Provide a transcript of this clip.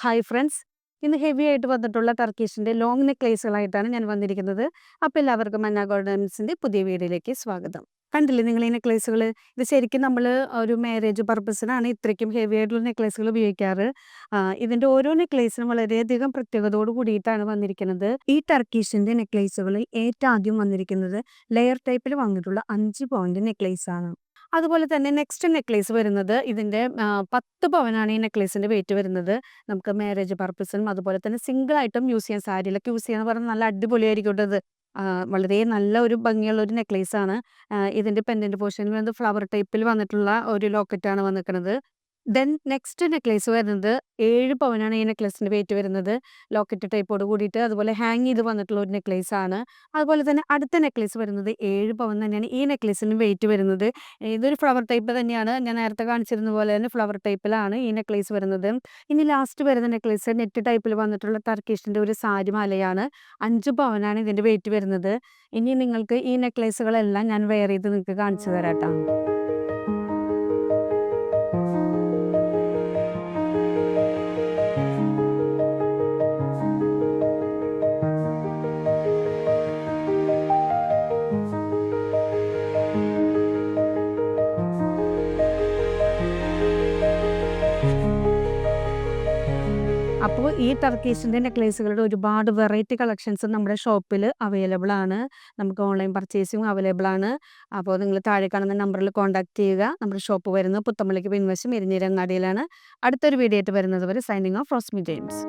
Hi friends. ഇന്ന് heavy ആയിട്ട് വന്നിട്ടുള്ള ടർക്കിഷിൻ്റെ ലോങ് നെക്ലേസുകളായിട്ടാണ് ഞാൻ വന്നിരിക്കുന്നത്. അപ്പോൾ എല്ലാവർക്കും മന്ന ഗോൾഡൻസിൻ്റെ പുതിയ വീഡിയോയിലേക്ക് സ്വാഗതം. കണ്ടില്ലേ നിങ്ങൾ ഈ നെക്ലേസുകൾ? ഇത് ശരിക്കും നമ്മൾ ഒരു മാരേജ് പർപ്പസിനാണ് ഇത്രയ്ക്കും ഹെവി ആയിട്ടുള്ള നെക്ലേസുകൾ ഉപയോഗിക്കാറ്. ഇതിൻ്റെ ഓരോ നെക്ലേസിനും വളരെയധികം പ്രത്യേകതയോട് കൂടിയിട്ടാണ് വന്നിരിക്കുന്നത്. ഈ ടർക്കിഷിൻ്റെ നെക്ലേസുകളിൽ ഏറ്റവും ആദ്യം വന്നിരിക്കുന്നത് ലെയർ ടൈപ്പിൽ വന്നിട്ടുള്ള 5 പോയിന്റ് നെക്ലേസാണ്. അതുപോലെ തന്നെ നെക്സ്റ്റ് നെക്ലേസ് വരുന്നത് ഇതിൻ്റെ 10 പവനാണ് ഈ നെക്ലേസിൻ്റെ വെയിറ്റ് വരുന്നത്. നമുക്ക് മാരേജ് പർപ്പസിനും അതുപോലെ തന്നെ സിംഗിളായിട്ടും യൂസ് ചെയ്യാം. സാരിയിലൊക്കെ യൂസ് ചെയ്യാന്ന് പറഞ്ഞാൽ നല്ല അടിപൊളിയായിരിക്കും ട്ടോ ഇത്. വളരെ നല്ല ഒരു ഭംഗിയുള്ള ഒരു നെക്ലേസാണ്. ഇതിൻ്റെ പെൻഡൻറ്റ് പോർഷനിൽ വന്ന് ഫ്ലവർ ടൈപ്പിൽ വന്നിട്ടുള്ള ഒരു ലോക്കറ്റാണ് വന്നിരിക്കുന്നത്. ദെൻ നെക്സ്റ്റ് നെക്ലേസ് വരുന്നത് 7 പവനാണ് ഈ നെക്ലേസിൻ്റെ വെയിറ്റ് വരുന്നത്. ലോക്കറ്റ് ടൈപ്പോട് കൂടിയിട്ട് അതുപോലെ ഹാങ് ചെയ്ത് വന്നിട്ടുള്ള ഒരു നെക്ലേസാണ്. അതുപോലെ തന്നെ അടുത്ത നെക്ലേസ് വരുന്നത് 7 പവൻ തന്നെയാണ് ഈ നെക്ലേസിന് വെയിറ്റ് വരുന്നത്. ഇതൊരു ഫ്ലവർ ടൈപ്പ് തന്നെയാണ്. ഞാൻ നേരത്തെ കാണിച്ചിരുന്ന പോലെ തന്നെ ഫ്ലവർ ടൈപ്പിലാണ് ഈ നെക്ലേസ് വരുന്നത്. ഇനി ലാസ്റ്റ് വരുന്ന നെക്ലേസ് നെറ്റ് ടൈപ്പിൽ വന്നിട്ടുള്ള ടർക്കിഷിൻ്റെ ഒരു സാരി മാലയാണ്. 5 പവനാണ് ഇതിൻ്റെ വെയിറ്റ് വരുന്നത്. ഇനി നിങ്ങൾക്ക് ഈ നെക്ലേസുകളെല്ലാം ഞാൻ വെയർ ചെയ്ത് നിങ്ങൾക്ക് കാണിച്ചു തരാം ട്ടോ. അപ്പോൾ ഈ ടർക്കിഷിൻ്റെ നെക്ലേസുകളുടെ ഒരുപാട് വെറൈറ്റി കളക്ഷൻസ് നമ്മുടെ ഷോപ്പിൽ അവൈലബിൾ ആണ്. നമുക്ക് ഓൺലൈൻ പർച്ചേസിങ്ങും അവൈലബിൾ ആണ്. അപ്പോൾ നിങ്ങൾ താഴെ കാണുന്ന നമ്പറിൽ കോൺടാക്ട് ചെയ്യുക. നമ്മുടെ ഷോപ്പ് വരുന്നത് പുത്തമ്പള്ളിക്ക് പിൻവശം എരിഞ്ഞിരങ്ങാടിയിലാണ്. അടുത്തൊരു വീഡിയോ ആയിട്ട് വരുന്നത് വരെ സൈനിങ് ഓഫ് റോസ്മി ജെയിംസ്.